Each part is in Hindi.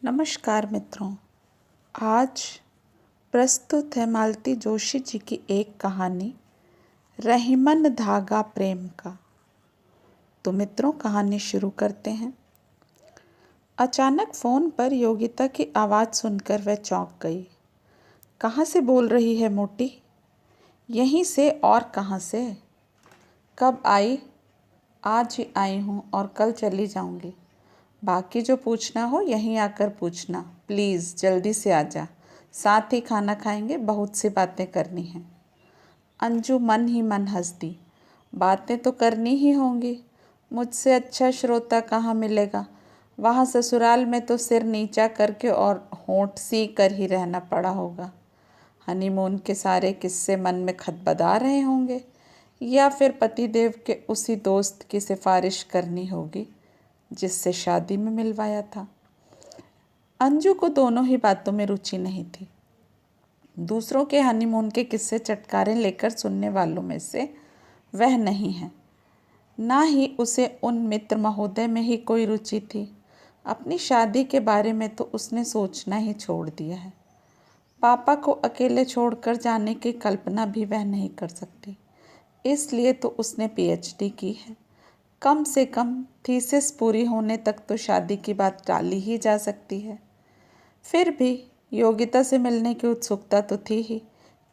नमस्कार मित्रों। आज प्रस्तुत है मालती जोशी जी की एक कहानी रहीमन धागा प्रेम का। तो मित्रों, कहानी शुरू करते हैं। अचानक फ़ोन पर योगिता की आवाज़ सुनकर वह चौंक गई। कहाँ से बोल रही है मोटी? यहीं से, और कहाँ से? कब आई? आज ही आई हूँ और कल चली जाऊँगी। बाकी जो पूछना हो यहीं आकर पूछना। प्लीज़ जल्दी से आ जा, साथ ही खाना खाएंगे, बहुत सी बातें करनी हैं। अंजू मन ही मन हंस दी। बातें तो करनी ही होंगी, मुझसे अच्छा श्रोता कहाँ मिलेगा। वहाँ ससुराल में तो सिर नीचा करके और होंठ सी कर ही रहना पड़ा होगा। हनीमून के सारे किस्से मन में खदबदा रहे होंगे, या फिर पतिदेव के उसी दोस्त की सिफारिश करनी होगी जिससे शादी में मिलवाया था। अंजू को दोनों ही बातों में रुचि नहीं थी। दूसरों के हनीमून के किस्से चटकारे लेकर सुनने वालों में से वह नहीं है। ना ही उसे उन मित्र महोदय में ही कोई रुचि थी। अपनी शादी के बारे में तो उसने सोचना ही छोड़ दिया है। पापा को अकेले छोड़कर जाने की कल्पना भी वह नहीं कर सकती। इसलिए तो उसने पीएचडी की है। कम से कम थीसिस पूरी होने तक तो शादी की बात टाली ही जा सकती है। फिर भी योगिता से मिलने की उत्सुकता तो थी ही।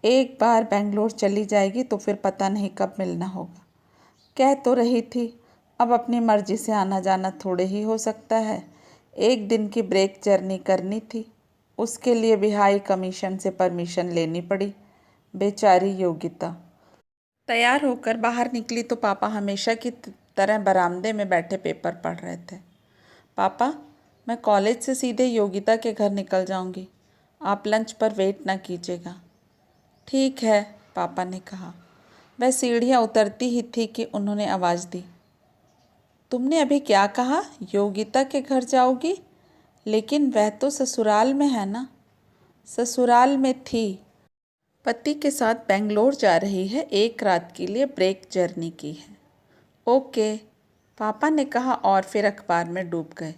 एक बार बेंगलोर चली जाएगी तो फिर पता नहीं कब मिलना होगा। कह तो रही थी, अब अपनी मर्जी से आना जाना थोड़े ही हो सकता है। एक दिन की ब्रेक जर्नी करनी थी, उसके लिए भी हाई कमीशन से परमिशन लेनी पड़ी। बेचारी योगिता। तैयार होकर बाहर निकली तो पापा हमेशा की तरह बरामदे में बैठे पेपर पढ़ रहे थे। पापा, मैं कॉलेज से सीधे योगिता के घर निकल जाऊंगी, आप लंच पर वेट ना कीजिएगा। ठीक है, पापा ने कहा। वह सीढ़ियाँ उतरती ही थी कि उन्होंने आवाज़ दी, तुमने अभी क्या कहा? योगिता के घर जाओगी? लेकिन वह तो ससुराल में है ना? ससुराल में थी, पति के साथ बेंगलोर जा रही है, एक रात के लिए ब्रेक जर्नी की है। ओके, पापा ने कहा और फिर अखबार में डूब गए।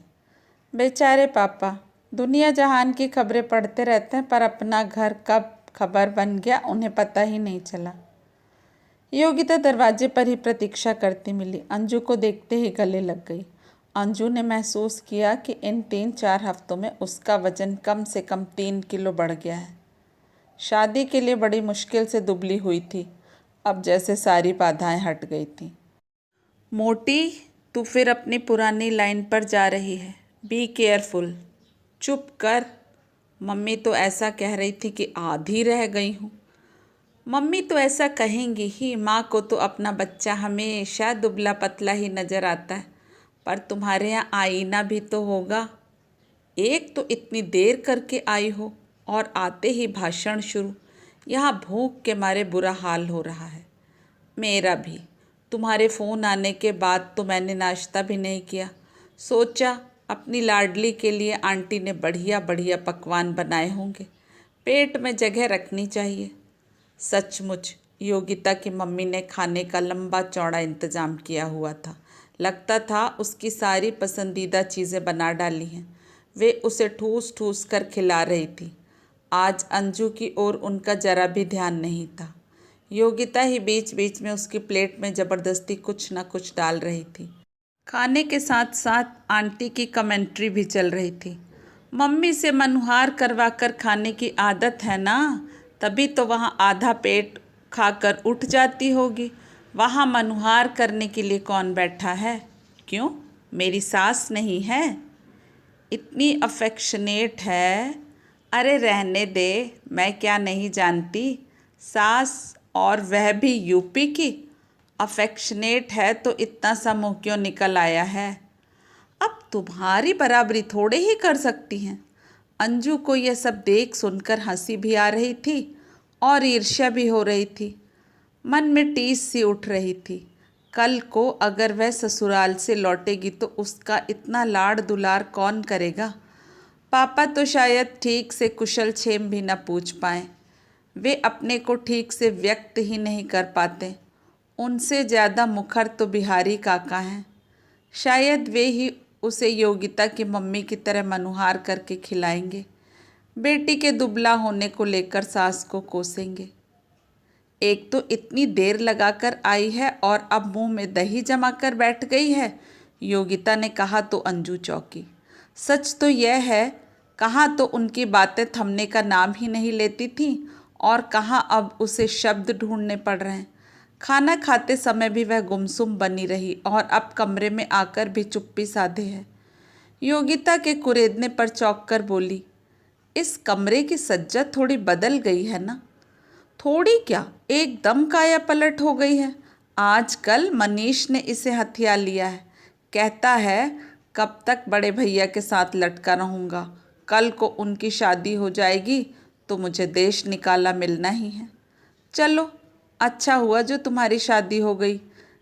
बेचारे पापा, दुनिया जहान की खबरें पढ़ते रहते हैं, पर अपना घर कब खबर बन गया उन्हें पता ही नहीं चला। योगिता दरवाजे पर ही प्रतीक्षा करती मिली। अंजू को देखते ही गले लग गई। अंजू ने महसूस किया कि इन 3-4 हफ्तों में उसका वजन कम से कम 3 किलो बढ़ गया है। शादी के लिए बड़ी मुश्किल से दुबली हुई थी, अब जैसे सारी बाधाएं हट गई थी। मोटी, तू फिर अपनी पुरानी लाइन पर जा रही है। Be careful. चुप कर। मम्मी तो ऐसा कह रही थी कि आधी रह गई हूँ। मम्मी तो ऐसा कहेंगी ही, माँ को तो अपना बच्चा हमेशा दुबला पतला ही नज़र आता है। पर तुम्हारे यहाँ आईना भी तो होगा। एक तो इतनी देर करके आई हो और आते ही भाषण शुरू। यहाँ भूख के मारे बुरा हाल हो रहा है। मेरा भी। तुम्हारे फ़ोन आने के बाद तो मैंने नाश्ता भी नहीं किया। सोचा अपनी लाडली के लिए आंटी ने बढ़िया बढ़िया पकवान बनाए होंगे, पेट में जगह रखनी चाहिए। सचमुच योगिता की मम्मी ने खाने का लंबा चौड़ा इंतज़ाम किया हुआ था। लगता था उसकी सारी पसंदीदा चीज़ें बना डाली हैं। वे उसे ठूस ठूस कर खिला रही थी। आज अंजू की ओर उनका जरा भी ध्यान नहीं था। योगिता ही बीच बीच में उसकी प्लेट में ज़बरदस्ती कुछ न कुछ डाल रही थी। खाने के साथ साथ आंटी की कमेंट्री भी चल रही थी। मम्मी से मनुहार करवा कर खाने की आदत है ना, तभी तो वहाँ आधा पेट खाकर उठ जाती होगी। वहाँ मनुहार करने के लिए कौन बैठा है? क्यों, मेरी सास नहीं है? इतनी अफेक्शनेट है। अरे रहने दे, मैं क्या नहीं जानती। सास, और वह भी यूपी की। अफेक्शनेट है तो इतना सा मुँह क्यों निकल आया है? अब तुम्हारी बराबरी थोड़े ही कर सकती हैं। अंजू को यह सब देख सुनकर हंसी भी आ रही थी और ईर्ष्या भी हो रही थी। मन में टीस सी उठ रही थी। कल को अगर वह ससुराल से लौटेगी तो उसका इतना लाड़ दुलार कौन करेगा? पापा तो शायद ठीक से कुशल क्षेम भी न पूछ पाएं। वे अपने को ठीक से व्यक्त ही नहीं कर पाते। उनसे ज़्यादा मुखर तो बिहारी काका हैं। शायद वे ही उसे योगिता की मम्मी की तरह मनुहार करके खिलाएंगे। बेटी के दुबला होने को लेकर सास को कोसेंगे। एक तो इतनी देर लगाकर आई है और अब मुंह में दही जमा कर बैठ गई है, योगिता ने कहा तो अंजू चौंकी। सच तो यह है, कहाँ तो उनकी बातें थमने का नाम ही नहीं लेती थीं और कहाँ अब उसे शब्द ढूंढने पड़ रहे हैं। खाना खाते समय भी वह गुमसुम बनी रही और अब कमरे में आकर भी चुप्पी साधे है। योगिता के कुरेदने पर चौंक कर बोली, इस कमरे की सज्जा थोड़ी बदल गई है ना? थोड़ी क्या, एकदम काया पलट हो गई है। आजकल मनीष ने इसे हथिया लिया है। कहता है कब तक बड़े भैया के साथ लटका रहूँगा, कल को उनकी शादी हो जाएगी तो मुझे देश निकाला मिलना ही है। चलो अच्छा हुआ जो तुम्हारी शादी हो गई,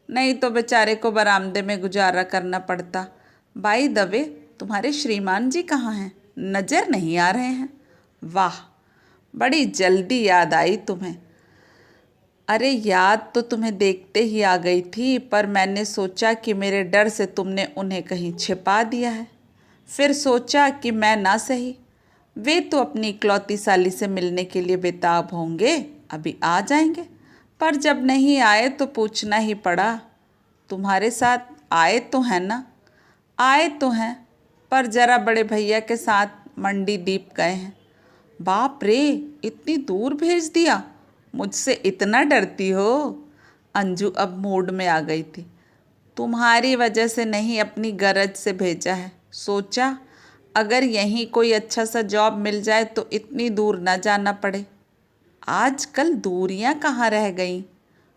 नहीं तो बेचारे को बरामदे में गुजारा करना पड़ता। बाई दवे, तुम्हारे श्रीमान जी कहाँ हैं? नज़र नहीं आ रहे हैं। वाह, बड़ी जल्दी याद आई तुम्हें। अरे याद तो तुम्हें देखते ही आ गई थी, पर मैंने सोचा कि मेरे डर से तुमने उन्हें कहीं छिपा दिया है। फिर सोचा कि मैं ना सही, वे तो अपनी इकलौती साली से मिलने के लिए बेताब होंगे, अभी आ जाएंगे। पर जब नहीं आए तो पूछना ही पड़ा। तुम्हारे साथ आए तो हैं ना? आए तो हैं, पर जरा बड़े भैया के साथ मंडी दीप गए हैं। बाप रे, इतनी दूर भेज दिया, मुझसे इतना डरती हो? अंजू अब मूड में आ गई थी। तुम्हारी वजह से नहीं, अपनी गरज से भेजा है। सोचा अगर यहीं कोई अच्छा सा जॉब मिल जाए तो इतनी दूर ना जाना पड़े। आजकल दूरियां कहाँ रह गईं?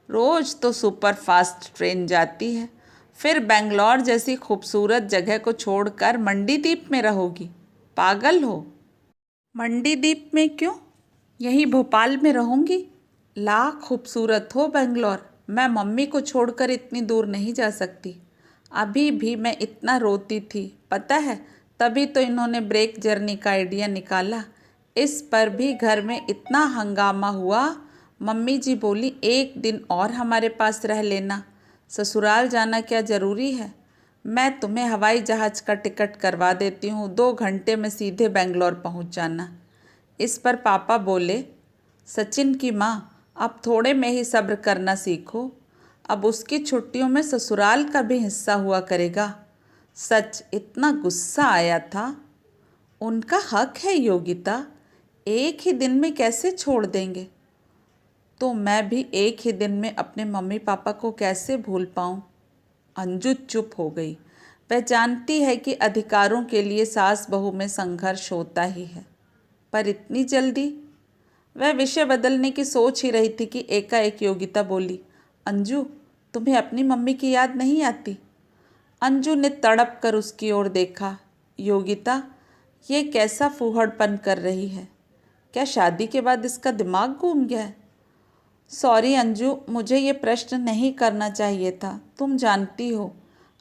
रोज़ तो सुपर फास्ट ट्रेन जाती है, फिर बेंगलोर जैसी खूबसूरत जगह को छोड़कर मंडीदीप में रहोगी? पागल हो। मंडीदीप में क्यों, यहीं भोपाल में रहूँगी। लाख खूबसूरत हो बेंगलोर, मैं मम्मी को छोड़कर इतनी दूर नहीं जा सकती। अभी भी मैं इतना रोती थी, पता है, तभी तो इन्होंने ब्रेक जर्नी का आइडिया निकाला। इस पर भी घर में इतना हंगामा हुआ। मम्मी जी बोली, एक दिन और हमारे पास रह लेना, ससुराल जाना क्या ज़रूरी है? मैं तुम्हें हवाई जहाज़ का टिकट करवा देती हूँ, 2 घंटे में सीधे बेंगलोर पहुँच जाना। इस पर पापा बोले, सचिन की माँ, अब थोड़े में ही सब्र करना सीखो, अब उसकी छुट्टियों में ससुराल का भी हिस्सा हुआ करेगा। सच इतना गुस्सा आया था। उनका हक है योगिता, एक ही दिन में कैसे छोड़ देंगे? तो मैं भी एक ही दिन में अपने मम्मी पापा को कैसे भूल पाऊँ? अंजू चुप हो गई। वह जानती है कि अधिकारों के लिए सास बहू में संघर्ष होता ही है, पर इतनी जल्दी? वह विषय बदलने की सोच ही रही थी कि एकाएक योगिता बोली, अंजू, तुम्हें अपनी मम्मी की याद नहीं आती? अंजू ने तड़प कर उसकी ओर देखा। योगिता, ये कैसा फूहड़पन कर रही है? क्या शादी के बाद इसका दिमाग घूम गया है? सॉरी अंजू, मुझे ये प्रश्न नहीं करना चाहिए था। तुम जानती हो,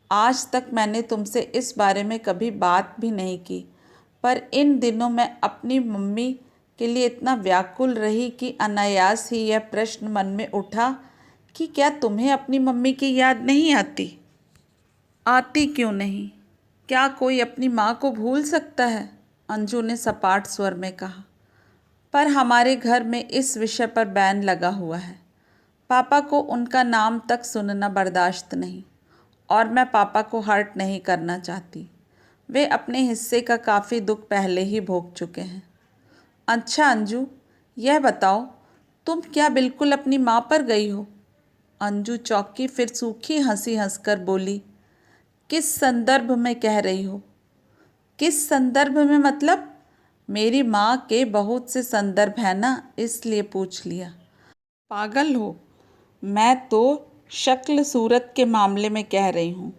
आज तक मैंने तुमसे इस बारे में कभी बात भी नहीं की, पर इन दिनों मैं अपनी मम्मी के लिए इतना व्याकुल रही कि अनायास ही यह प्रश्न मन में उठा कि क्या तुम्हें अपनी मम्मी की याद नहीं आती? आती क्यों नहीं? क्या कोई अपनी माँ को भूल सकता है? अंजू ने सपाट स्वर में कहा। पर हमारे घर में इस विषय पर बैन लगा हुआ है। पापा को उनका नाम तक सुनना बर्दाश्त नहीं, और मैं पापा को हर्ट नहीं करना चाहती। वे अपने हिस्से का काफ़ी दुख पहले ही भोग चुके हैं। अच्छा अंजू, यह बताओ, तुम क्या बिल्कुल अपनी माँ पर गई हो? अंजू चौंकी, फिर सूखी हंसी हंसकर बोली, किस संदर्भ में कह रही हो? किस संदर्भ में मतलब? मेरी माँ के बहुत से संदर्भ हैं ना, इसलिए पूछ लिया। पागल हो, मैं तो शक्ल सूरत के मामले में कह रही हूँ।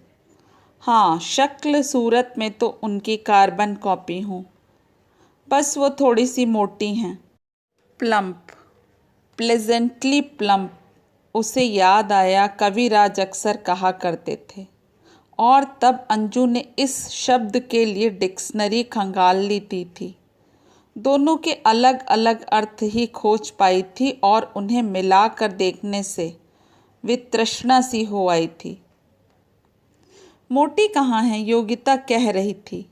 हाँ, शक्ल सूरत में तो उनकी कार्बन कॉपी हूँ, बस वो थोड़ी सी मोटी हैं। Plump, pleasantly plump. उसे याद आया कविराज अक्सर कहा करते थे, और तब अंजू ने इस शब्द के लिए डिक्शनरी खंगाल ली थी। दोनों के अलग अलग अर्थ ही खोज पाई थी और उन्हें मिलाकर देखने से वितृष्णा सी हो आई थी। मोटी कहाँ है, योगिता कह रही थी।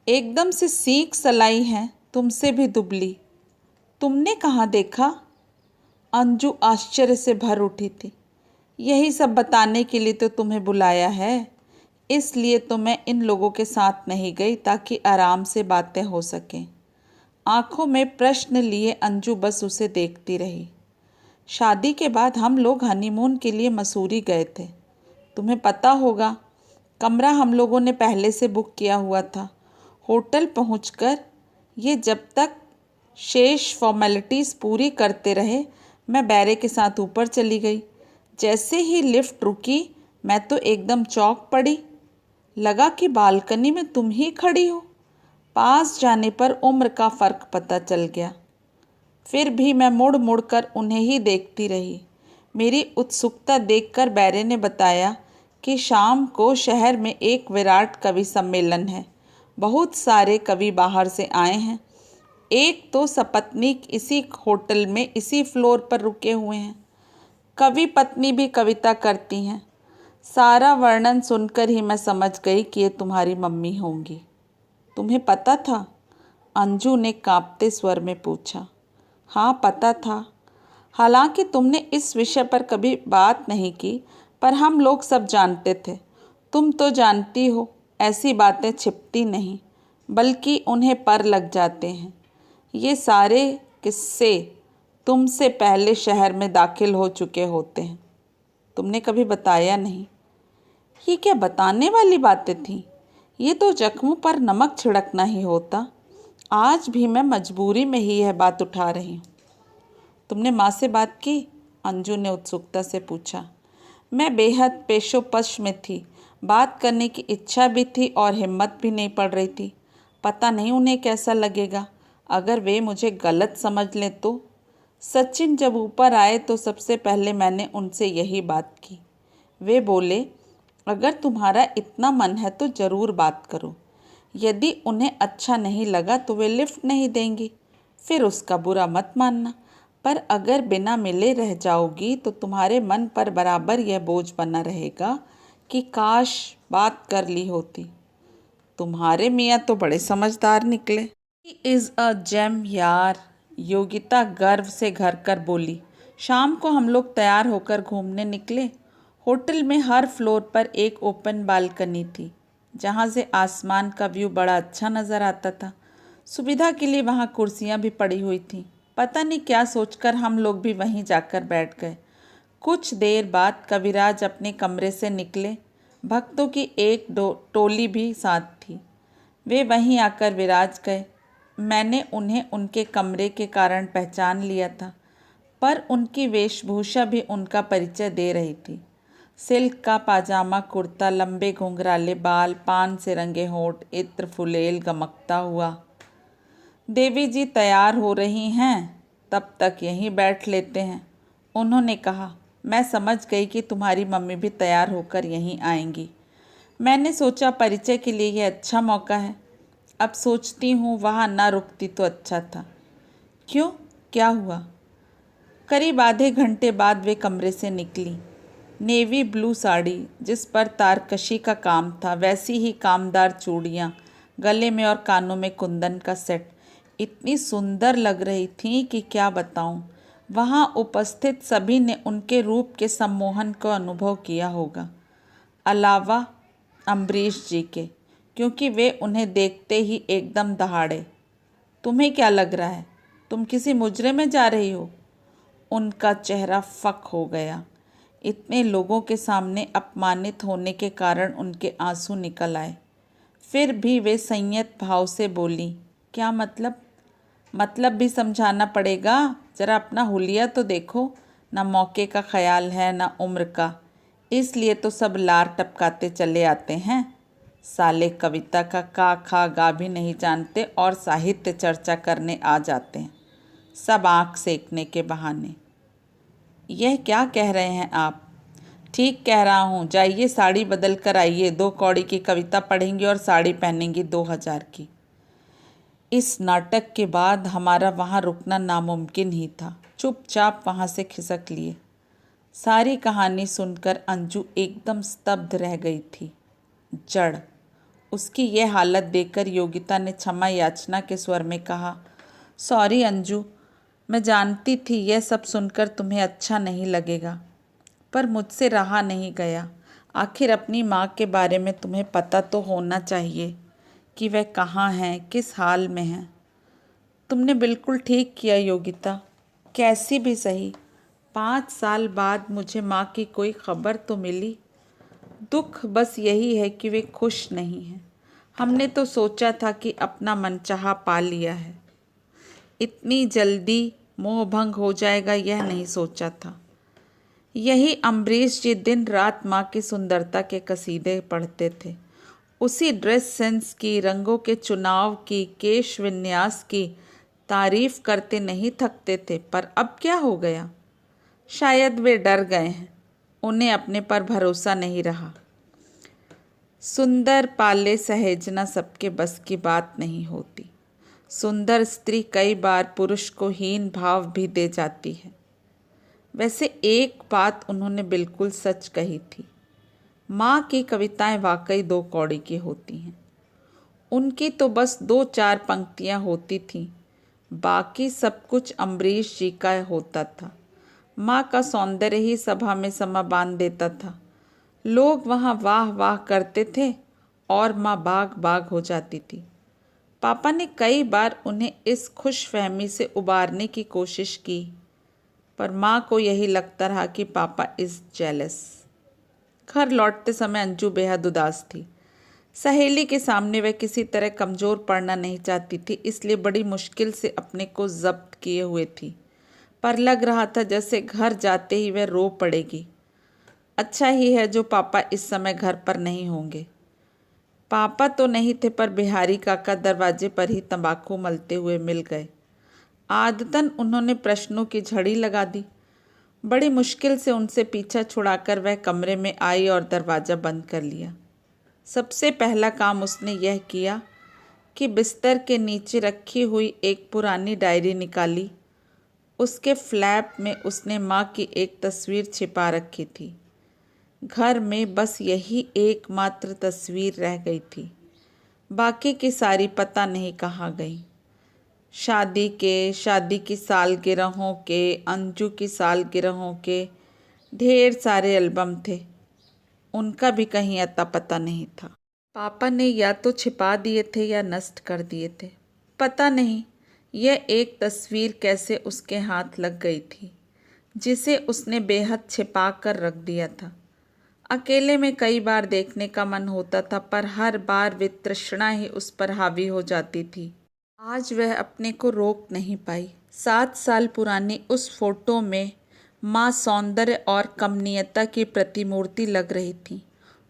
एकदम से सीख सलाई है, तुमसे भी दुबली। तुमने कहाँ देखा? अंजू आश्चर्य से भर उठी थी। यही सब बताने के लिए तो तुम्हें बुलाया है। इसलिए तो मैं इन लोगों के साथ नहीं गई, ताकि आराम से बातें हो सकें। आंखों में प्रश्न लिए अंजू बस उसे देखती रही। शादी के बाद हम लोग हनीमून के लिए मसूरी गए थे। तुम्हें पता होगा, कमरा हम लोगों ने पहले से बुक किया हुआ था। होटल पहुंचकर ये जब तक शेष फॉर्मेलिटीज़ पूरी करते रहे, मैं बैरे के साथ ऊपर चली गई। जैसे ही लिफ्ट रुकी, मैं तो एकदम चौंक पड़ी। लगा कि बालकनी में तुम ही खड़ी हो। पास जाने पर उम्र का फ़र्क पता चल गया। फिर भी मैं मुड़ मुड़ कर उन्हें ही देखती रही। मेरी उत्सुकता देखकर बैरे ने बताया कि शाम को शहर में एक विराट कवि सम्मेलन है। बहुत सारे कवि बाहर से आए हैं। एक तो सपत्नीक इसी होटल में इसी फ्लोर पर रुके हुए हैं। कवि पत्नी भी कविता करती हैं। सारा वर्णन सुनकर ही मैं समझ गई कि ये तुम्हारी मम्मी होंगी। तुम्हें पता था? अंजू ने कांपते स्वर में पूछा। हाँ, पता था। हालांकि तुमने इस विषय पर कभी बात नहीं की, पर हम लोग सब जानते थे। तुम तो जानती हो, ऐसी बातें छिपती नहीं, बल्कि उन्हें पर लग जाते हैं। ये सारे किस्से तुमसे पहले शहर में दाखिल हो चुके होते हैं। तुमने कभी बताया नहीं। ये क्या बताने वाली बातें थीं? ये तो जख्मों पर नमक छिड़कना ही होता। आज भी मैं मजबूरी में ही यह बात उठा रही हूँ। तुमने माँ से बात की? अंजू ने उत्सुकता से पूछा। मैं बेहद पेशोपश में थी। बात करने की इच्छा भी थी और हिम्मत भी नहीं पड़ रही थी। पता नहीं उन्हें कैसा लगेगा अगर वे मुझे गलत समझ लें तो। सचिन जब ऊपर आए तो सबसे पहले मैंने उनसे यही बात की। वे बोले, अगर तुम्हारा इतना मन है तो ज़रूर बात करो। यदि उन्हें अच्छा नहीं लगा तो वे लिफ्ट नहीं देंगी। फिर उसका बुरा मत मानना, पर अगर बिना मिले रह जाओगी तो तुम्हारे मन पर बराबर यह बोझ बना रहेगा कि काश बात कर ली होती। तुम्हारे मियाँ तो बड़े समझदार निकले। ही इज़ अ जेम यार, योगिता गर्व से घर कर बोली। शाम को हम लोग तैयार होकर घूमने निकले। होटल में हर फ्लोर पर एक ओपन बालकनी थी, जहाँ से आसमान का व्यू बड़ा अच्छा नज़र आता था। सुविधा के लिए वहाँ कुर्सियाँ भी पड़ी हुई थीं। पता नहीं क्या सोचकर हम लोग भी वहीं जाकर बैठ गए। कुछ देर बाद कविराज अपने कमरे से निकले। भक्तों की एक टोली भी साथ थी। वे वहीं आकर विराज गए। मैंने उन्हें उनके कमरे के कारण पहचान लिया था, पर उनकी वेशभूषा भी उनका परिचय दे रही थी। सिल्क का पाजामा कुर्ता, लंबे घुंघराले बाल, पान से रंगे होंठ, इत्र फुलेल गमकता हुआ। देवी जी तैयार हो रही हैं, तब तक यहीं बैठ लेते हैं, उन्होंने कहा। मैं समझ गई कि तुम्हारी मम्मी भी तैयार होकर यहीं आएंगी। मैंने सोचा परिचय के लिए यह अच्छा मौका है। अब सोचती हूँ वहाँ ना रुकती तो अच्छा था। क्यों, क्या हुआ? करीब आधे घंटे बाद वे कमरे से निकली। नेवी ब्लू साड़ी जिस पर तारकशी का काम था, वैसी ही कामदार चूड़ियाँ, गले में और कानों में कुंदन का सेट इतनी सुंदर लग रही थी कि क्या बताऊं। वहाँ उपस्थित सभी ने उनके रूप के सम्मोहन को अनुभव किया होगा, अलावा अम्बरीश जी के, क्योंकि वे उन्हें देखते ही एकदम दहाड़े। तुम्हें क्या लग रहा है, तुम किसी मुजरे में जा रही हो? उनका चेहरा फक हो गया। इतने लोगों के सामने अपमानित होने के कारण उनके आंसू निकल आए। फिर भी वे संयत भाव से बोली, क्या मतलब? मतलब भी समझाना पड़ेगा, ज़रा अपना हुलिया तो देखो। ना मौके का ख्याल है ना उम्र का, इसलिए तो सब लार टपकाते चले आते हैं। साले कविता का का खा गा भी नहीं जानते और साहित्य चर्चा करने आ जाते हैं, सब आँख सेकने के बहाने। यह क्या कह रहे हैं आप? ठीक कह रहा हूँ, जाइए साड़ी बदल कर आइए। 2 कौड़ी की कविता पढ़ेंगी और साड़ी पहनेंगी 2000 की। इस नाटक के बाद हमारा वहाँ रुकना नामुमकिन ही था। चुपचाप वहाँ से खिसक लिए। सारी कहानी सुनकर अंजू एकदम स्तब्ध रह गई थी। जड़। उसकी यह हालत देखकर योगिता ने क्षमा याचना के स्वर में कहा, सॉरी अंजू, मैं जानती थी यह सब सुनकर तुम्हें अच्छा नहीं लगेगा, पर मुझसे रहा नहीं गया। आखिर अपनी माँ के बारे में तुम्हें पता तो होना चाहिए कि वह कहाँ हैं, किस हाल में हैं। तुमने बिल्कुल ठीक किया योगिता, कैसी भी सही 5 साल बाद मुझे माँ की कोई खबर तो मिली। दुख बस यही है कि वे खुश नहीं हैं। हमने तो सोचा था कि अपना मनचाहा पा लिया है, इतनी जल्दी मोहभंग हो जाएगा यह नहीं सोचा था। यही अम्बरीश जी दिन रात माँ की सुंदरता के कसीदे पढ़ते थे, उसी ड्रेस सेंस की, रंगों के चुनाव की, केश विन्यास की तारीफ करते नहीं थकते थे। पर अब क्या हो गया? शायद वे डर गए हैं, उन्हें अपने पर भरोसा नहीं रहा। सुंदर पाले सहेजना सबके बस की बात नहीं होती। सुंदर स्त्री कई बार पुरुष को हीन भाव भी दे जाती है। वैसे एक बात उन्होंने बिल्कुल सच कही थी, माँ की कविताएं वाकई 2 कौड़ी की होती हैं। उनकी तो बस 2-4 पंक्तियाँ होती थीं, बाकी सब कुछ अम्बरीश जी का होता था। माँ का सौंदर्य ही सभा में समा बांध देता था। लोग वहाँ वाह वाह करते थे और माँ बाग बाग हो जाती थी। पापा ने कई बार उन्हें इस खुशफहमी से उबारने की कोशिश की, पर माँ को यही लगता रहा कि पापा इज़ जेलस। घर लौटते समय अंजू बेहद उदास थी। सहेली के सामने वह किसी तरह कमज़ोर पड़ना नहीं चाहती थी, इसलिए बड़ी मुश्किल से अपने को जब्त किए हुए थी। पर लग रहा था जैसे घर जाते ही वह रो पड़ेगी। अच्छा ही है जो पापा इस समय घर पर नहीं होंगे। पापा तो नहीं थे, पर बिहारी काका दरवाजे पर ही तंबाकू मलते हुए मिल गए। आदतन उन्होंने प्रश्नों की झड़ी लगा दी। बड़ी मुश्किल से उनसे पीछा छुड़ाकर वह कमरे में आई और दरवाज़ा बंद कर लिया। सबसे पहला काम उसने यह किया कि बिस्तर के नीचे रखी हुई एक पुरानी डायरी निकाली। उसके फ्लैप में उसने माँ की एक तस्वीर छिपा रखी थी। घर में बस यही एकमात्र तस्वीर रह गई थी, बाकी की सारी पता नहीं कहाँ गई। शादी की सालगिरहों के, अंजू की सालगिरहों के ढेर सारे एल्बम थे, उनका भी कहीं अता पता नहीं था। पापा ने या तो छिपा दिए थे या नष्ट कर दिए थे, पता नहीं। यह एक तस्वीर कैसे उसके हाथ लग गई थी, जिसे उसने बेहद छिपा कर रख दिया था। अकेले में कई बार देखने का मन होता था, पर हर बार वे तृष्णा ही उस पर हावी हो जाती थी। आज वह अपने को रोक नहीं पाई। 7 साल पुरानी उस फोटो में माँ सौंदर्य और कमनीयता की प्रतिमूर्ति लग रही थी।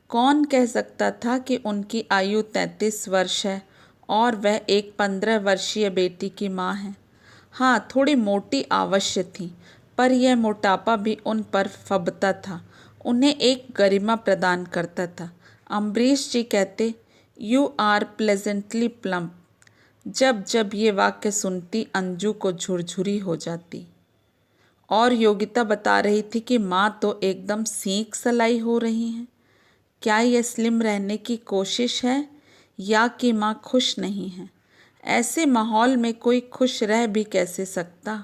कौन कह सकता था कि उनकी आयु 33 वर्ष है और वह एक 15 वर्षीय बेटी की माँ है। हाँ, थोड़ी मोटी अवश्य थी, पर यह मोटापा भी उन पर फबता था, उन्हें एक गरिमा प्रदान करता था। अम्बरीश जी कहते, यू आर प्लेजेंटली प्लम्प। जब जब ये वाक्य सुनती अंजू को झुरझुरी हो जाती। और योगिता बता रही थी कि माँ तो एकदम सीख सलाई हो रही हैं। क्या यह स्लिम रहने की कोशिश है या कि माँ खुश नहीं है? ऐसे माहौल में कोई खुश रह भी कैसे सकता?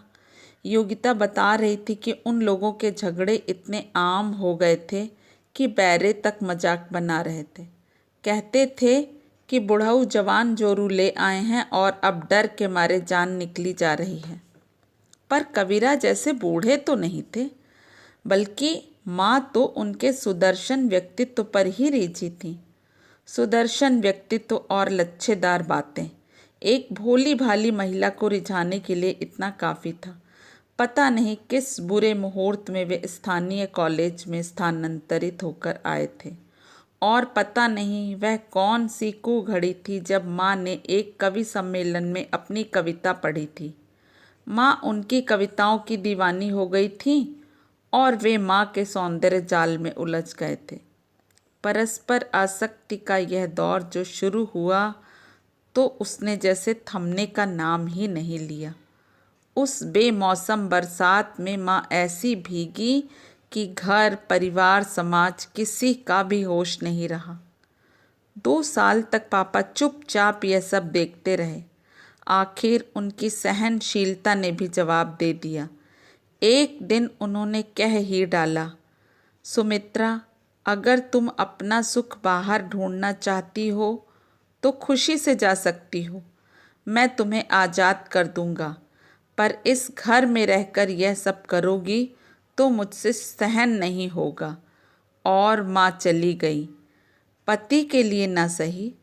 योगिता बता रही थी कि उन लोगों के झगड़े इतने आम हो गए थे कि बैरे तक मजाक बना रहे थे। कहते थे कि बुढ़ऊ जवान जोरू ले आए हैं और अब डर के मारे जान निकली जा रही है। पर कबीरा जैसे बूढ़े तो नहीं थे, बल्कि माँ तो उनके सुदर्शन व्यक्तित्व पर ही रीझी थी। सुदर्शन व्यक्तित्व और लच्छेदार बातें एक भोली भाली महिला को रिझाने के लिए इतना काफ़ी था। पता नहीं किस बुरे मुहूर्त में वे स्थानीय कॉलेज में स्थानांतरित होकर आए थे, और पता नहीं वह कौन सी घड़ी थी जब माँ ने एक कवि सम्मेलन में अपनी कविता पढ़ी थी। माँ उनकी कविताओं की दीवानी हो गई थी और वे माँ के सौंदर्य जाल में उलझ गए थे। परस्पर आसक्ति का यह दौर जो शुरू हुआ तो उसने जैसे थमने का नाम ही नहीं लिया। उस बेमौसम बरसात में माँ ऐसी भीगी कि घर, परिवार, समाज किसी का भी होश नहीं रहा। 2 साल तक पापा चुपचाप यह सब देखते रहे। आखिर उनकी सहनशीलता ने भी जवाब दे दिया। एक दिन उन्होंने कह ही डाला, सुमित्रा, अगर तुम अपना सुख बाहर ढूंढना चाहती हो तो खुशी से जा सकती हो। मैं तुम्हें आज़ाद कर दूंगा, पर इस घर में रहकर यह सब करोगी तो मुझसे सहन नहीं होगा। और माँ चली गई। पति के लिए ना सही,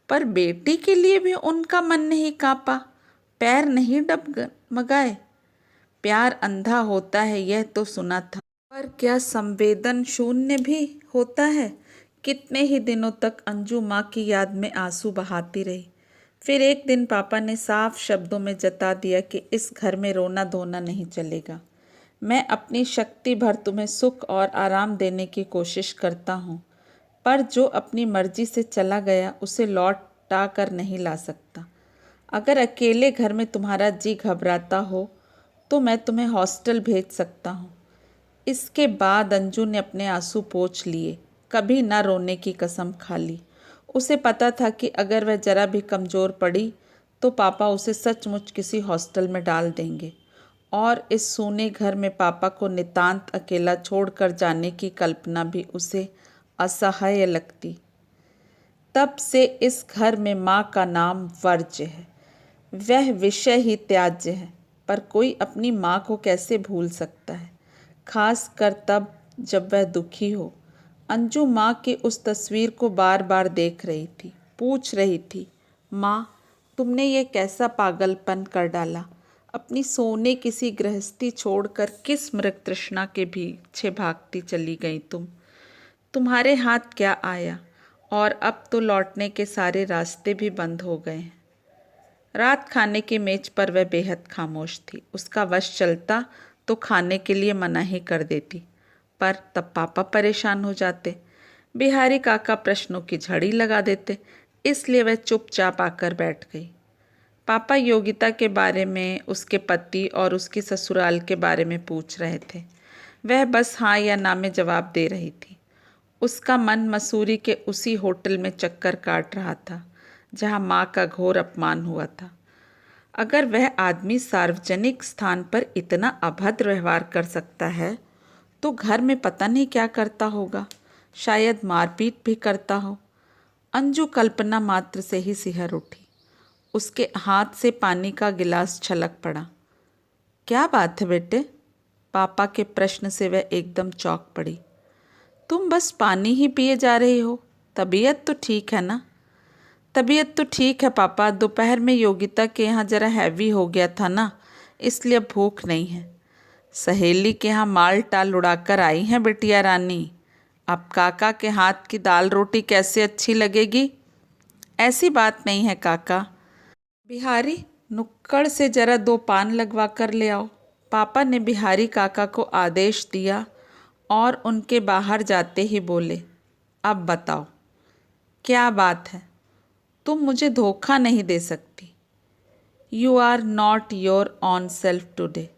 पर बेटी के लिए भी उनका मन नहीं कांपा, पैर नहीं डगमगाए। प्यार अंधा होता है यह तो सुना था, पर क्या संवेदन शून्य भी होता है। कितने ही दिनों तक अंजू माँ की याद में आंसू बहाती रही। फिर एक दिन पापा ने साफ शब्दों में जता दिया कि इस घर में रोना धोना नहीं चलेगा। मैं अपनी शक्ति भर तुम्हें सुख और आराम देने की कोशिश करता हूँ, पर जो अपनी मर्जी से चला गया उसे लौटा कर नहीं ला सकता। अगर अकेले घर में तुम्हारा जी घबराता हो तो मैं तुम्हें हॉस्टल भेज सकता हूँ। इसके बाद अंजू ने अपने आंसू पोंछ लिए, कभी ना रोने की कसम खा ली। उसे पता था कि अगर वह जरा भी कमज़ोर पड़ी तो पापा उसे सचमुच किसी हॉस्टल में डाल देंगे, और इस सूने घर में पापा को नितांत अकेला छोड़कर जाने की कल्पना भी उसे असह्य लगती। तब से इस घर में माँ का नाम वर्ज्य है, वह विषय ही त्याज्य है। पर कोई अपनी माँ को कैसे भूल सकता है, खास कर तब जब वह दुखी हो। अंजू माँ की उस तस्वीर को बार बार देख रही थी, पूछ रही थी, माँ, तुमने ये कैसा पागलपन कर डाला? अपनी सोने किसी गृहस्थी छोड़कर किस मृग तृष्णा के पीछे भागती चली गई तुम? तुम्हारे हाथ क्या आया? और अब तो लौटने के सारे रास्ते भी बंद हो गए हैं। रात खाने की मेज पर वह बेहद खामोश थी। उसका वश चलता तो खाने के लिए मना ही कर देती, पर तब पापा परेशान हो जाते। बिहारी काका प्रश्नों की झड़ी लगा देते, इसलिए वह चुपचाप आकर बैठ गई। पापा योगिता के बारे में, उसके पति और उसकी ससुराल के बारे में पूछ रहे थे। वह बस हाँ या ना में जवाब दे रही थी। उसका मन मसूरी के उसी होटल में चक्कर काट रहा था जहाँ माँ का घोर अपमान हुआ था। अगर वह आदमी सार्वजनिक स्थान पर इतना अभद्र व्यवहार कर सकता है तो घर में पता नहीं क्या करता होगा, शायद मारपीट भी करता हो। अंजू कल्पना मात्र से ही सिहर उठी। उसके हाथ से पानी का गिलास छलक पड़ा। क्या बात है बेटे? पापा के प्रश्न से वह एकदम चौंक पड़ी। तुम बस पानी ही पिए जा रही हो, तबीयत तो ठीक है ना? तबीयत तो ठीक है पापा, दोपहर में योगिता के यहाँ ज़रा हैवी हो गया था ना, इसलिए अब भूख नहीं है। सहेली के यहाँ माल टाल उड़ाकर आई हैं बिटिया रानी, अब काका के हाथ की दाल रोटी कैसे अच्छी लगेगी? ऐसी बात नहीं है काका। बिहारी, नुक्कड़ से ज़रा 2 पान लगवा कर ले आओ। पापा ने बिहारी काका को आदेश दिया और उनके बाहर जाते ही बोले, अब बताओ क्या बात है? तुम मुझे धोखा नहीं दे सकती। You are not your own self today.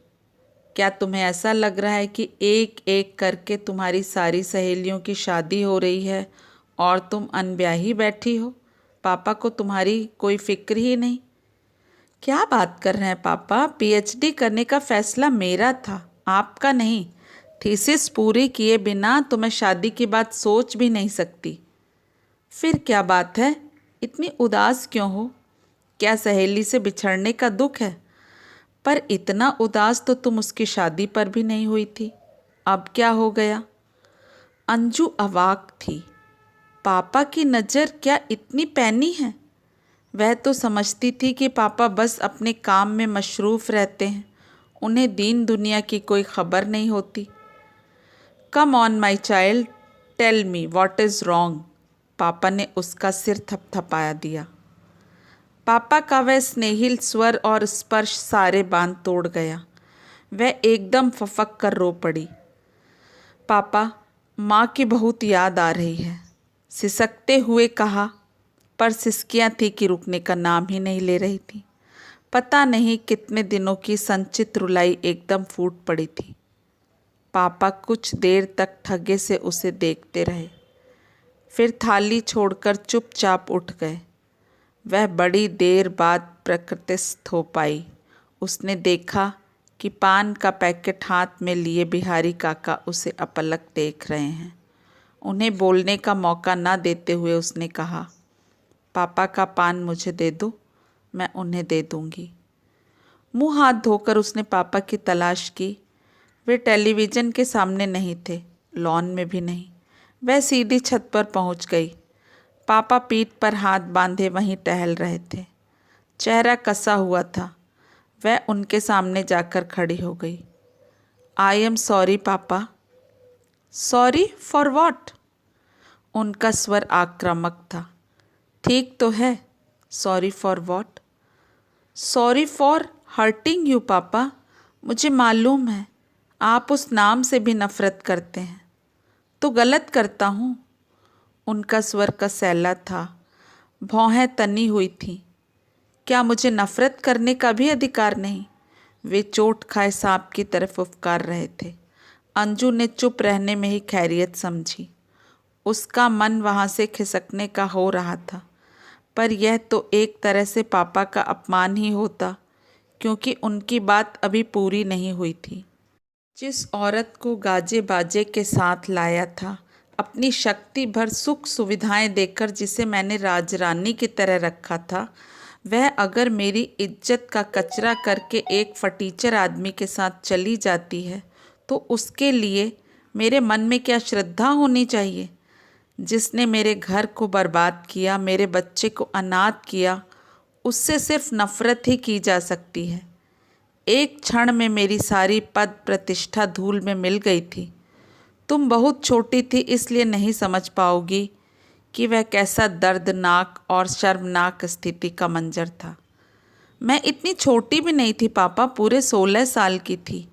क्या तुम्हें ऐसा लग रहा है कि एक एक करके तुम्हारी सारी सहेलियों की शादी हो रही है और तुम अनब्याही बैठी हो? पापा को तुम्हारी कोई फिक्र ही नहीं? क्या बात कर रहे हैं पापा? पीएचडी करने का फैसला मेरा था, आपका नहीं। थीसिस पूरी किए बिना तो मैं शादी की बात सोच भी नहीं सकती। फिर क्या बात है, इतनी उदास क्यों हो? क्या सहेली से बिछड़ने का दुख है? पर इतना उदास तो तुम उसकी शादी पर भी नहीं हुई थी, अब क्या हो गया? अंजू अवाक थी। पापा की नज़र क्या इतनी पैनी है? वह तो समझती थी कि पापा बस अपने काम में मशरूफ़ रहते हैं, उन्हें दीन दुनिया की कोई खबर नहीं होती। Come on my child, tell me what is wrong. पापा ने उसका सिर थपथपाया दिया। पापा का वह स्नेहिल स्वर और स्पर्श सारे बांध तोड़ गया। वह एकदम फफक कर रो पड़ी। पापा, माँ की बहुत याद आ रही है, सिसकते हुए कहा, पर सिसकियाँ थी कि रुकने का नाम ही नहीं ले रही थी। पता नहीं कितने दिनों की संचित रुलाई एकदम फूट पड़ी थी। पापा कुछ देर तक ठगे से उसे देखते रहे, फिर थाली छोड़कर चुपचाप उठ गए। वह बड़ी देर बाद प्रकृतिस्थ हो पाई। उसने देखा कि पान का पैकेट हाथ में लिए बिहारी काका उसे अपलक देख रहे हैं। उन्हें बोलने का मौका न देते हुए उसने कहा, पापा का पान मुझे दे दो, मैं उन्हें दे दूंगी। मुंह हाथ धोकर उसने पापा की तलाश की। वे टेलीविज़न के सामने नहीं थे, लॉन में भी नहीं। वह सीधी छत पर पहुंच गई। पापा पीठ पर हाथ बांधे वहीं टहल रहे थे। चेहरा कसा हुआ था। वह उनके सामने जाकर खड़ी हो गई। आई एम सॉरी पापा। Sorry for what? उनका स्वर आक्रामक था। ठीक तो है, sorry for what? Sorry for hurting you पापा। मुझे मालूम है आप उस नाम से भी नफरत करते हैं। तो गलत करता हूँ? उनका स्वर कसैला था। भौहें तनी हुई थीं। क्या मुझे नफरत करने का भी अधिकार नहीं? वे चोट खाए सांप की तरफ फुफकार रहे थे। अंजू ने चुप रहने में ही खैरियत समझी। उसका मन वहाँ से खिसकने का हो रहा था, पर यह तो एक तरह से पापा का अपमान ही होता, क्योंकि उनकी बात अभी पूरी नहीं हुई थी। जिस औरत को गाजे बाजे के साथ लाया था, अपनी शक्ति भर सुख सुविधाएं देकर जिसे मैंने राजरानी की तरह रखा था, वह अगर मेरी इज्जत का कचरा करके एक फटीचर आदमी के साथ चली जाती है तो उसके लिए मेरे मन में क्या श्रद्धा होनी चाहिए? जिसने मेरे घर को बर्बाद किया, मेरे बच्चे को अनाथ किया, उससे सिर्फ नफरत ही की जा सकती है। एक क्षण में मेरी सारी पद प्रतिष्ठा धूल में मिल गई थी। तुम बहुत छोटी थी, इसलिए नहीं समझ पाओगी कि वह कैसा दर्दनाक और शर्मनाक स्थिति का मंजर था। मैं इतनी छोटी भी नहीं थी पापा, पूरे 16 साल की थी।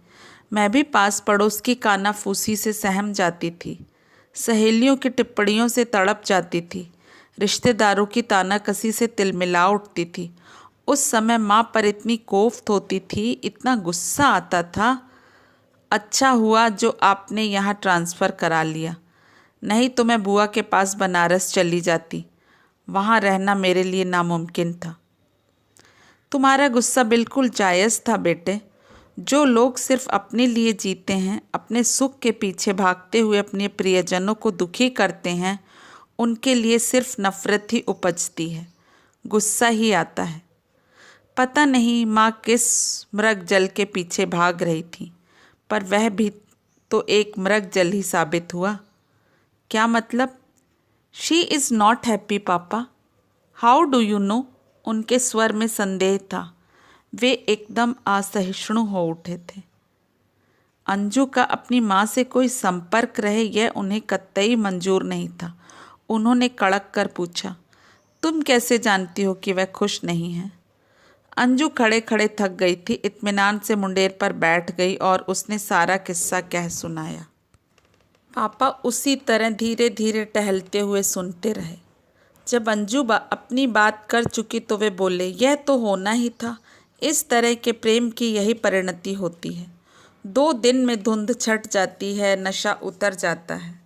मैं भी पास पड़ोस की कानाफूसी से सहम जाती थी, सहेलियों की टिप्पणियों से तड़प जाती थी, रिश्तेदारों की तानाकसी से तिलमिला उठती थी। उस समय माँ पर इतनी कोफ्त होती थी, इतना गुस्सा आता था। अच्छा हुआ जो आपने यहाँ ट्रांसफ़र करा लिया, नहीं तो मैं बुआ के पास बनारस चली जाती। वहाँ रहना मेरे लिए नामुमकिन था। तुम्हारा गुस्सा बिल्कुल जायज़ था बेटे। जो लोग सिर्फ अपने लिए जीते हैं, अपने सुख के पीछे भागते हुए अपने प्रियजनों को दुखी करते हैं, उनके लिए सिर्फ नफ़रत ही उपजती है, गुस्सा ही आता है। पता नहीं माँ किस मृग जल के पीछे भाग रही थी, पर वह भी तो एक मृग जल ही साबित हुआ। क्या मतलब? शी इज़ नॉट हैप्पी पापा। How do you know? उनके स्वर में संदेह था। वे एकदम असहिष्णु हो उठे थे। अंजू का अपनी माँ से कोई संपर्क रहे यह उन्हें कतई मंजूर नहीं था। उन्होंने कड़क कर पूछा, तुम कैसे जानती हो कि वह खुश नहीं है? अंजू खड़े खड़े थक गई थी, इत्मीनान से मुंडेर पर बैठ गई और उसने सारा किस्सा कह सुनाया। पापा उसी तरह धीरे धीरे टहलते हुए सुनते रहे। जब अंजू अपनी बात कर चुकी तो वे बोले, यह तो होना ही था। इस तरह के प्रेम की यही परिणति होती है। 2 दिन में धुंध छट जाती है, नशा उतर जाता है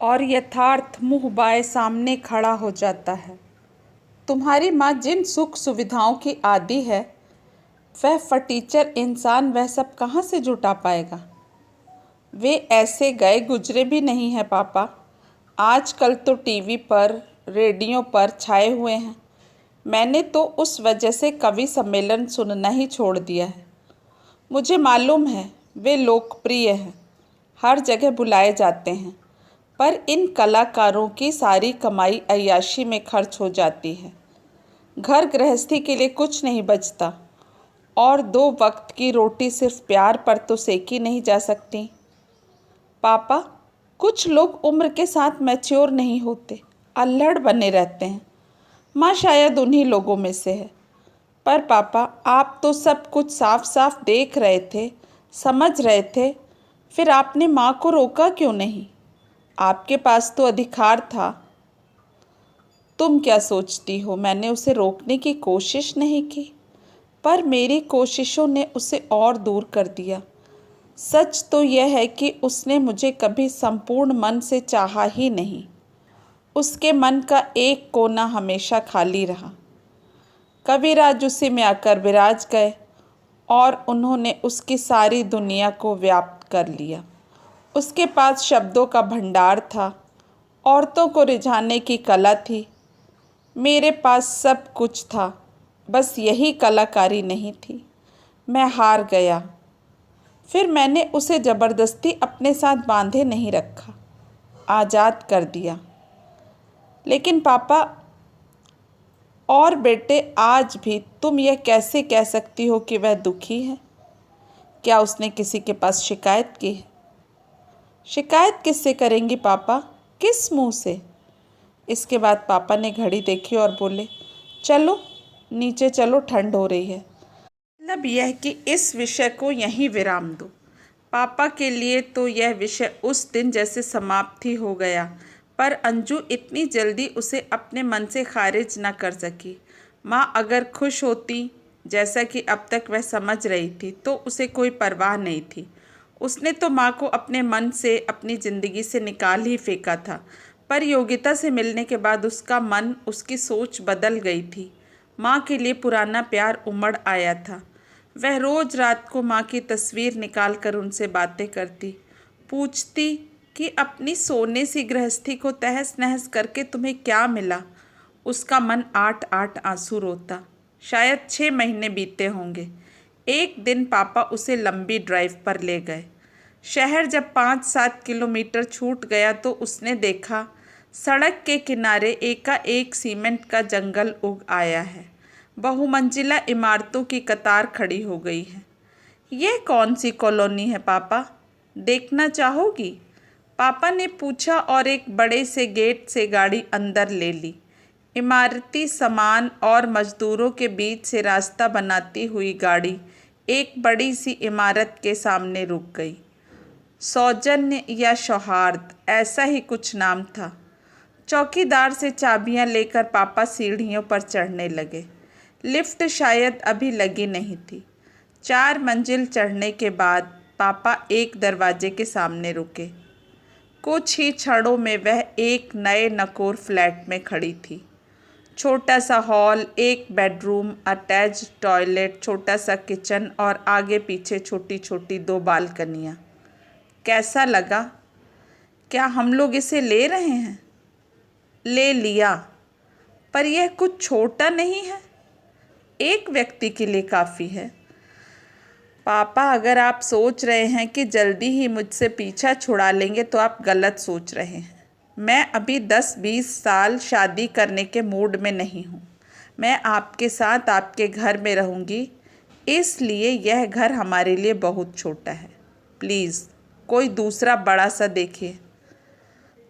और यथार्थ मुँह बाए सामने खड़ा हो जाता है। तुम्हारी माँ जिन सुख सुविधाओं की आदी है, वह फटीचर इंसान वह सब कहाँ से जुटा पाएगा? वे ऐसे गए गुजरे भी नहीं हैं पापा। आजकल तो टीवी पर, रेडियो पर छाए हुए हैं। मैंने तो उस वजह से कवि सम्मेलन सुनना ही छोड़ दिया है। मुझे मालूम है वे लोकप्रिय हैं, हर जगह बुलाए जाते हैं, पर इन कलाकारों की सारी कमाई अय्याशी में खर्च हो जाती है। घर गृहस्थी के लिए कुछ नहीं बचता और 2 वक्त की रोटी सिर्फ प्यार पर तो सेकी नहीं जा सकती। पापा, कुछ लोग उम्र के साथ मैच्योर नहीं होते, अल्हड़ बने रहते हैं। माँ शायद उन्हीं लोगों में से है। पर पापा, आप तो सब कुछ साफ साफ देख रहे थे, समझ रहे थे, फिर आपने माँ को रोका क्यों नहीं? आपके पास तो अधिकार था। तुम क्या सोचती हो मैंने उसे रोकने की कोशिश नहीं की? पर मेरी कोशिशों ने उसे और दूर कर दिया। सच तो यह है कि उसने मुझे कभी संपूर्ण मन से चाहा ही नहीं। उसके मन का एक कोना हमेशा खाली रहा। कविराज उसी में आकर विराज गए और उन्होंने उसकी सारी दुनिया को व्याप्त कर लिया। उसके पास शब्दों का भंडार था, औरतों को रिझाने की कला थी। मेरे पास सब कुछ था, बस यही कलाकारी नहीं थी। मैं हार गया। फिर मैंने उसे ज़बरदस्ती अपने साथ बांधे नहीं रखा, आज़ाद कर दिया। लेकिन पापा और बेटे, आज भी तुम यह कैसे कह सकती हो कि वह दुखी है? क्या उसने किसी के पास शिकायत की है? शिकायत किससे करेंगी पापा, किस मुंह से? इसके बाद पापा ने घड़ी देखी और बोले, चलो नीचे चलो, ठंड हो रही है। मतलब यह कि इस विषय को यहीं विराम दो। पापा के लिए तो यह विषय उस दिन जैसे समाप्त ही हो गया, पर अंजू इतनी जल्दी उसे अपने मन से खारिज न कर सकी। माँ अगर खुश होती, जैसा कि अब तक वह समझ रही थी, तो उसे कोई परवाह नहीं थी। उसने तो माँ को अपने मन से, अपनी ज़िंदगी से निकाल ही फेंका था, पर योगिता से मिलने के बाद उसका मन, उसकी सोच बदल गई थी। माँ के लिए पुराना प्यार उमड़ आया था। वह रोज़ रात को माँ की तस्वीर निकाल कर उनसे बातें करती, पूछती कि अपनी सोने सी गृहस्थी को तहस नहस करके तुम्हें क्या मिला। उसका मन 8-8 आंसू रोता। शायद 6 महीने बीते होंगे। एक दिन पापा उसे लंबी ड्राइव पर ले गए। शहर जब 5-7 किलोमीटर छूट गया तो उसने देखा सड़क के किनारे एकाएक सीमेंट का जंगल उग आया है। बहुमंजिला इमारतों की कतार खड़ी हो गई है। यह कौन सी कॉलोनी है पापा, देखना चाहोगी? पापा ने पूछा और एक बड़े से गेट से गाड़ी अंदर ले ली। इमारती सामान और मजदूरों के बीच से रास्ता बनाती हुई गाड़ी एक बड़ी सी इमारत के सामने रुक गई। सौजन्य या सौहार्द, ऐसा ही कुछ नाम था। चौकीदार से चाबियां लेकर पापा सीढ़ियों पर चढ़ने लगे। लिफ्ट शायद अभी लगी नहीं थी। 4 मंजिल चढ़ने के बाद पापा एक दरवाजे के सामने रुके। कुछ ही क्षणों में वह एक नए नकोर फ्लैट में खड़ी थी। छोटा सा हॉल, एक बेडरूम, अटैच्ड टॉयलेट, छोटा सा किचन और आगे पीछे छोटी छोटी 2 बालकनियाँ। कैसा लगा? क्या हम लोग इसे ले रहे हैं? ले लिया, पर यह कुछ छोटा नहीं है, एक व्यक्ति के लिए काफ़ी है। पापा, अगर आप सोच रहे हैं कि जल्दी ही मुझसे पीछा छुड़ा लेंगे तो आप गलत सोच रहे हैं। मैं अभी 10-20 साल शादी करने के मूड में नहीं हूँ। मैं आपके साथ आपके घर में रहूँगी, इसलिए यह घर हमारे लिए बहुत छोटा है। प्लीज़ कोई दूसरा बड़ा सा देखिए।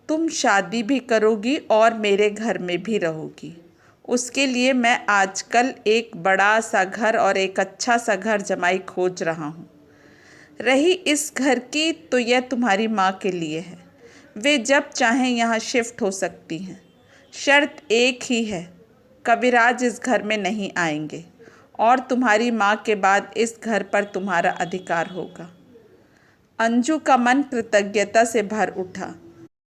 तुम शादी भी करोगी और मेरे घर में भी रहोगी। उसके लिए मैं आजकल एक बड़ा सा घर और एक अच्छा सा घर जमाई खोज रहा हूँ। रही इस घर की, तो यह तुम्हारी माँ के लिए है। वे जब चाहें यहाँ शिफ्ट हो सकती हैं। शर्त एक ही है, कविराज इस घर में नहीं आएंगे और तुम्हारी माँ के बाद इस घर पर तुम्हारा अधिकार होगा। अंजू का मन कृतज्ञता से भर उठा।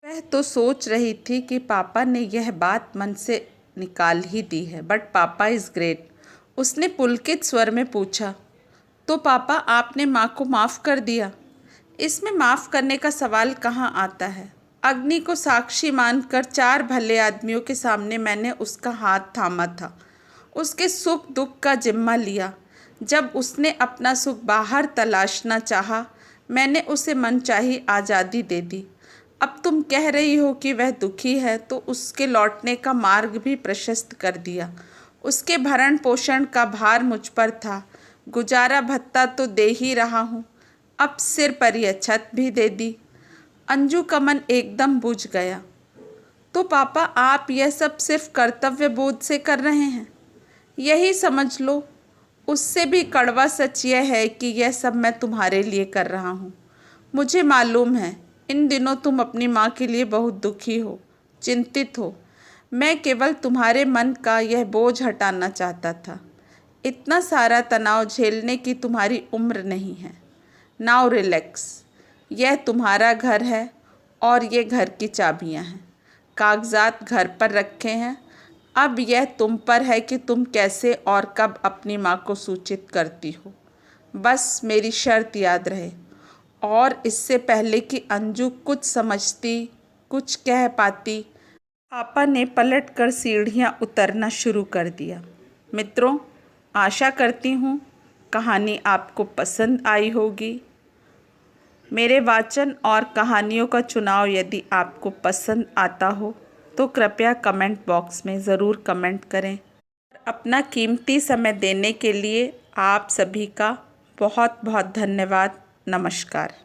वह तो सोच रही थी कि पापा ने यह बात मन से निकाल ही दी है, बट पापा इज़ ग्रेट। उसने पुलकित स्वर में पूछा, तो पापा आपने माँ को माफ़ कर दिया? इसमें माफ़ करने का सवाल कहाँ आता है? अग्नि को साक्षी मानकर 4 भले आदमियों के सामने मैंने उसका हाथ थामा था, उसके सुख दुख का जिम्मा लिया। जब उसने अपना सुख बाहर तलाशना चाहा, मैंने उसे मनचाही आज़ादी दे दी। अब तुम कह रही हो कि वह दुखी है, तो उसके लौटने का मार्ग भी प्रशस्त कर दिया। उसके भरण पोषण का भार मुझ पर था। गुजारा भत्ता तो दे ही रहा हूँ, अब सिर पर यह छत भी दे दी। अंजू का मन एकदम बुझ गया। तो पापा, आप यह सब सिर्फ कर्तव्य बोध से कर रहे हैं? यही समझ लो। उससे भी कड़वा सच यह है कि यह सब मैं तुम्हारे लिए कर रहा हूँ। मुझे मालूम है इन दिनों तुम अपनी माँ के लिए बहुत दुखी हो, चिंतित हो। मैं केवल तुम्हारे मन का यह बोझ हटाना चाहता था। इतना सारा तनाव झेलने की तुम्हारी उम्र नहीं है। Now relax. यह तुम्हारा घर है और ये घर की चाबियाँ हैं। कागजात घर पर रखे हैं। अब यह तुम पर है कि तुम कैसे और कब अपनी माँ को सूचित करती हो। बस मेरी शर्त याद रहे। और इससे पहले कि अंजू कुछ समझती, कुछ कह पाती, पापा ने पलटकर सीढ़ियाँ उतरना शुरू कर दिया। मित्रों, आशा करती हूँ कहानी आपको पसंद आई होगी। मेरे वाचन और कहानियों का चुनाव यदि आपको पसंद आता हो तो कृपया कमेंट बॉक्स में ज़रूर कमेंट करें। अपना कीमती समय देने के लिए आप सभी का बहुत बहुत धन्यवाद। नमस्कार।